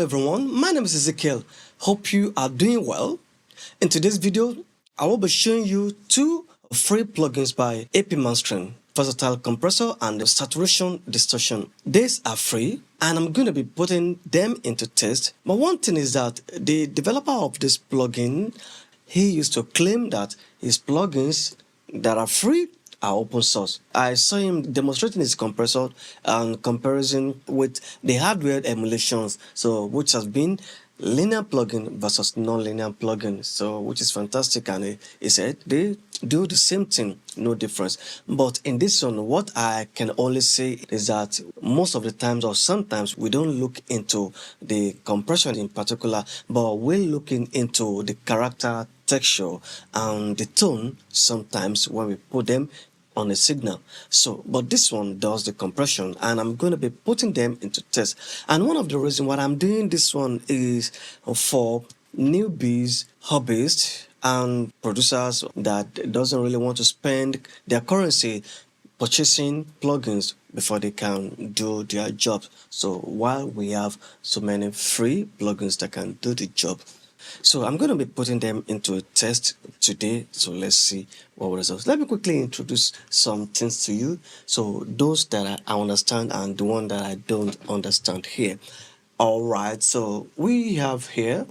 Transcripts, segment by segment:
everyone, my name is Ezekiel. Hope you are doing well. In today's video, I will be showing you two free plugins by AP Mastering, Versatile Compressor and Saturation Distortion. These are free and I'm going to be putting them into test. But one thing is that the developer of this plugin, he used to claim that his plugins that are free are open source. I saw him demonstrating his compressor and comparison with the hardware emulations, so which has been linear plugin versus non-linear plugin, so which is fantastic. And he said they do the same thing, no difference. But in this one, what I can only say is that most of the times or sometimes we don't look into the compression in particular, but we're looking into the character, texture and the tone sometimes when we put them on a signal. So but this one does the compression and I'm going to be putting them into test. And one of the reasons why I'm doing this one is for newbies, hobbyists and producers that doesn't really want to spend their currency purchasing plugins before they can do their job. So while we have so many free plugins that can do the job, so I'm going to be putting them into a test today. So let's see what results. Let me quickly introduce some things to you. So those that I understand and the one that I don't understand here. All right. So we have here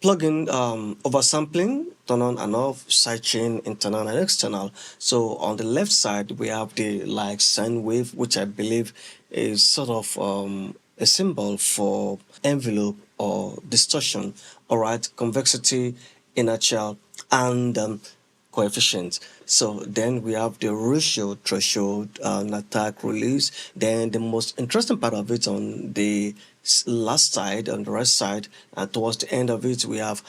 plugin oversampling, turn on and off, sidechain, internal and external. So on the left side, we have the like sine wave, which I believe is sort of a symbol for envelope or distortion. All right, convexity, inertial, and coefficient. So then we have the ratio, threshold, attack, release. Then the most interesting part of it on the last side, on the right side, and towards the end of it, we have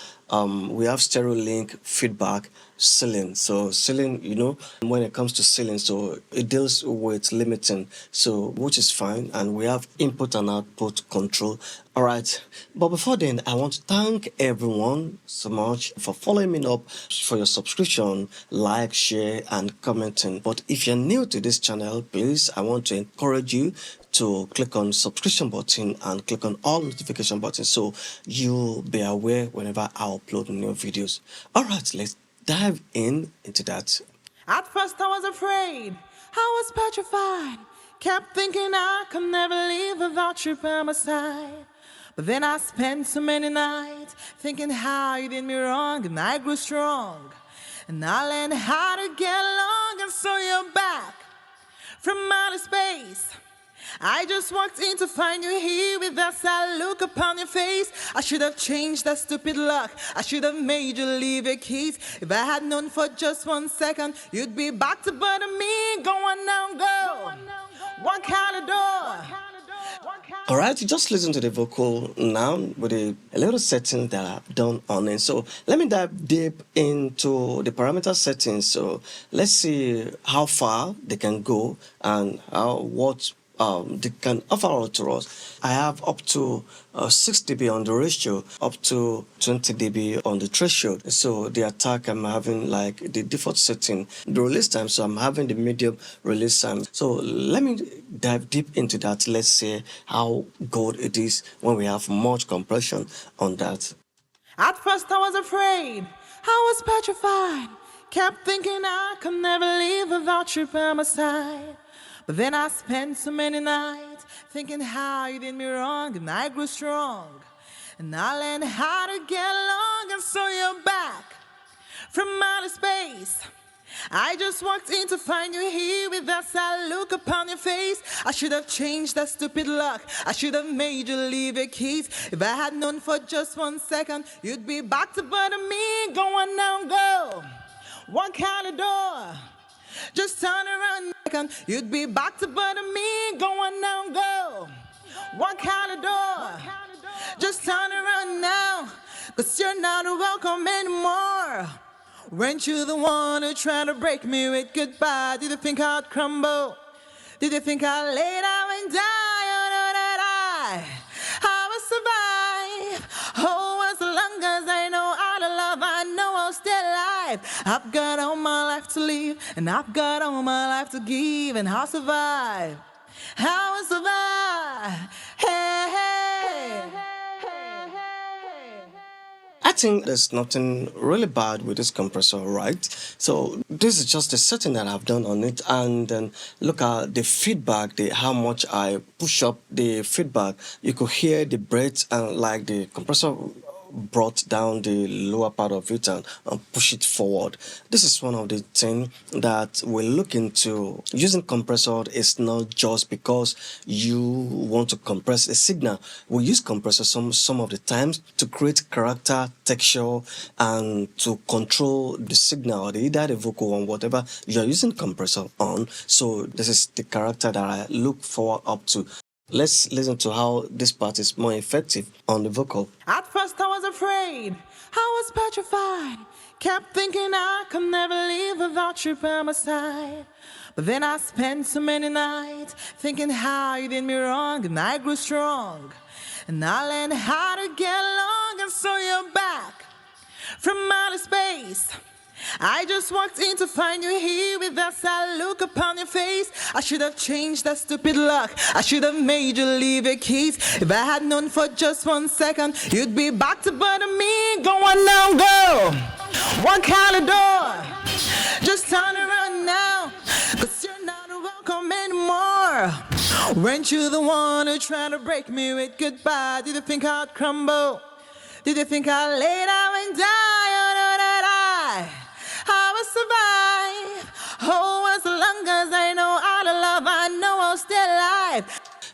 stereo link, feedback, ceiling. So ceiling, you know, when it comes to ceiling, so it deals with limiting, so which is fine. And we have input and output control. All right, but before then, I want to thank everyone so much for following me up, for your subscription, like, share and commenting. But if you're new to this channel, please, I want to encourage you to click on subscription button and click on all notification buttons so you'll be aware whenever I upload new videos. All right, let's dive into that. At first I was afraid, I was petrified, kept thinking I could never live without you by my side. But then I spent so many nights thinking how you did me wrong, and I grew strong, and I learned how to get along, and so you're back from outer space. I just walked in to find you here with that sad look upon your face. I should have changed that stupid lock, I should have made you leave your keys. If I had known for just 1 second you'd be back to bother me. Go on now, go. Walk out the door. All right, you just listen to the vocal now with a little setting that I've done on it. So let me dive deep into the parameter settings. So let's see how far they can go and what they can offer to us. I have up to 6 dB on the ratio, up to 20 dB on the threshold. So the attack, I'm having like the default setting, the release time, so I'm having the medium release time. So let me dive deep into that. Let's see how good it is when we have much compression on that. At first I was afraid, I was petrified, kept thinking I could never live without you by my side. But then I spent so many nights thinking how you did me wrong, and I grew strong, and I learned how to get along, and so you're back from outer space. I just walked in to find you here with that sad look upon your face. I should have changed that stupid lock, I should have made you leave your keys. If I had known for just 1 second you'd be back to bother me. Go on now, go. Walk out the door. Just turn around and you'd be back to bother me. Go on now, go. Walk out the door. Just turn around now, 'cause you're not welcome anymore. Weren't you the one who tried to break me with goodbye? Did you think I'd crumble? Did you think I'd lay down and die? Oh no, that I will survive. Oh, as long as I know how to love, I know I'll stay alive. I've got all my life to live, and I've got all my life to give, and I'll survive. I will survive. Hey, hey. I think there's nothing really bad with this compressor, right? So this is just a setting that I've done on it, and then look at the feedback, how much I push up the feedback. You could hear the breath and like the compressor brought down the lower part of it and push it forward. This is one of the things that we look into. Using compressor is not just because you want to compress a signal. We use compressor some of the times to create character, texture, and to control the signal, either the vocal or whatever you are using compressor on. So this is the character that I look forward up to. Let's listen to how this part is more effective on the vocal. At first I was afraid, I was petrified. Kept thinking I could never live without you by my side. But then I spent so many nights thinking how you did me wrong, and I grew strong. And I learned how to get along, and so you're back from outer space. I just walked in to find you here with that sad look upon your face. I should have changed that stupid lock. I should have made you leave your keys. If I had known for just 1 second, you'd be back to bother me. Go on now, girl. Walk out the door. Just turn around now, 'cause you're not welcome anymore. Weren't you the one who tried to break me with goodbye? Did you think I'd crumble? Did you think I'd lay down and die? Oh, no, that I will survive. Oh, as long as I know how to love, I know I'll stay alive.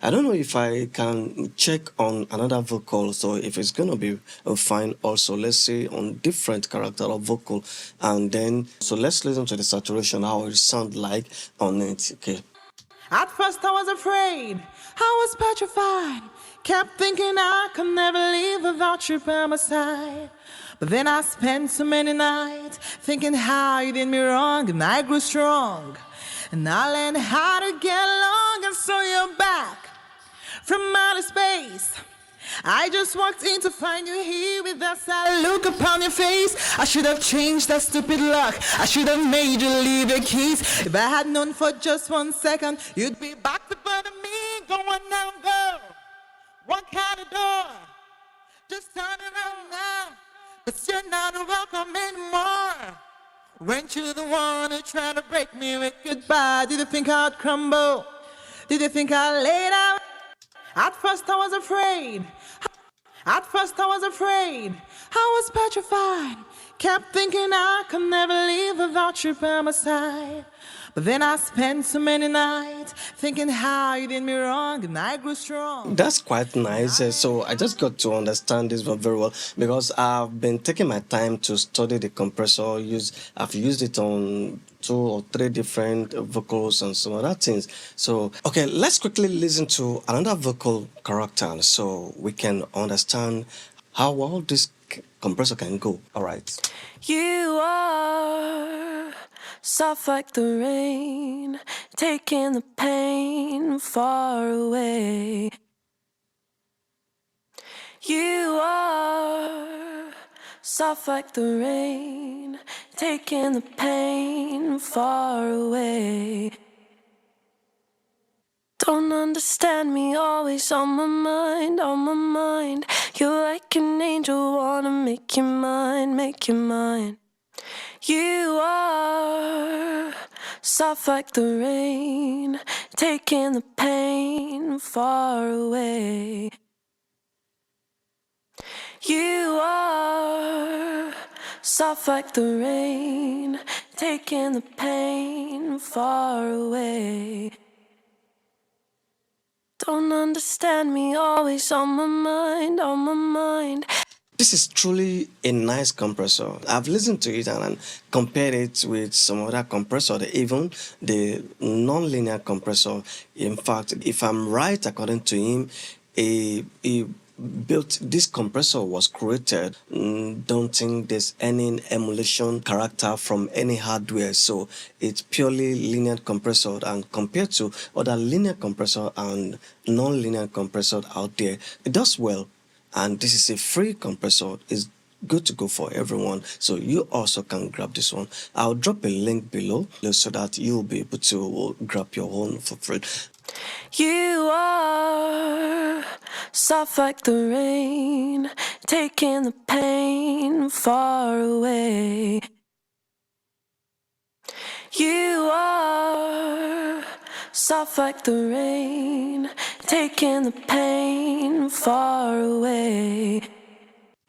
I don't know if I can check on another vocal, so if it's gonna be fine also, let's say on different character of vocal, and then so let's listen to the saturation, how it sound like on it. Okay. At first I was afraid, I was petrified. Kept thinking I could never live without you by my side. But then I spent so many nights thinking how you did me wrong, and I grew strong. And I learned how to get along, and so you're back from outer space. I just walked in to find you here with that sad look upon your face. I should have changed that stupid lock. I should have made you leave your keys. If I had known for just 1 second, you'd be back to bother me. Go on now, girl. Walk out the door. Just turn around now, 'cause you're not welcome anymore. Weren't you the one who tried to break me with goodbye? Did you think I'd crumble? Did you think I'd lay down? At first I was afraid. At first I was afraid. I was petrified. Kept thinking I could never live without you by my side. But then I spent so many nights thinking how you did me wrong, and I grew strong. That's quite nice. So I just got to understand this one very well because I've been taking my time to study the compressor. I've used it on 2 or 3 different vocals and some other things. So, okay, let's quickly listen to another vocal character so we can understand how well this compressor can go. All right. You are soft like the rain, taking the pain far away. You are soft like the rain, taking the pain far away. Don't understand me, always on my mind, on my mind. You're like an angel, wanna make you mine, make you mine. You are soft like the rain, taking the pain far away. You are soft like the rain, taking the pain far away. Don't understand me, always on my mind, on my mind. This is truly a nice compressor. I've listened to it and compared it with some other compressor, even the non-linear compressor. In fact, if I'm right, according to him, he built this compressor was created. Don't think there's any emulation character from any hardware, so it's purely linear compressor. And compared to other linear compressor and non-linear compressor out there, it does well. And this is a free compressor. It's good to go for everyone, so you also can grab this one. I'll drop a link below so that you'll be able to grab your own for free. You are soft like the rain, taking the pain far away. You are soft like the rain, taking the pain far away.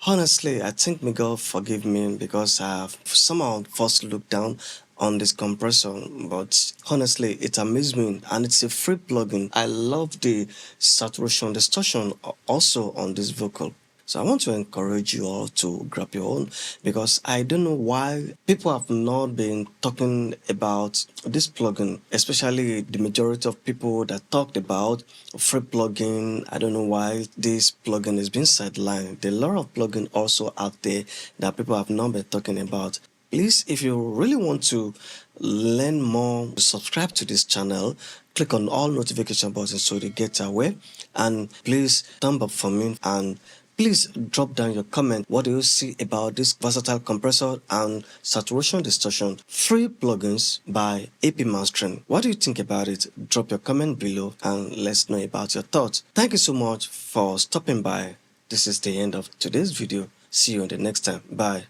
Honestly, I think may God forgive me because I have somehow first looked down on this compressor, but honestly, it amazed me and it's a free plugin. I love the saturation, distortion also on this vocal. So I want to encourage you all to grab your own because I don't know why people have not been talking about this plugin, especially the majority of people that talked about free plugin. I don't know why this plugin is being sidelined. There are a lot of plugin also out there that people have not been talking about. Please, if you really want to learn more, subscribe to this channel, click on all notification buttons so you get aware, and please thumb up for me, and please drop down your comment. What do you see about this versatile compressor and saturation distortion free plugins by AP Mastering? What do you think about it? Drop your comment below and let's know about your thoughts. Thank you so much for stopping by. This is the end of today's video. See you on the next time. Bye.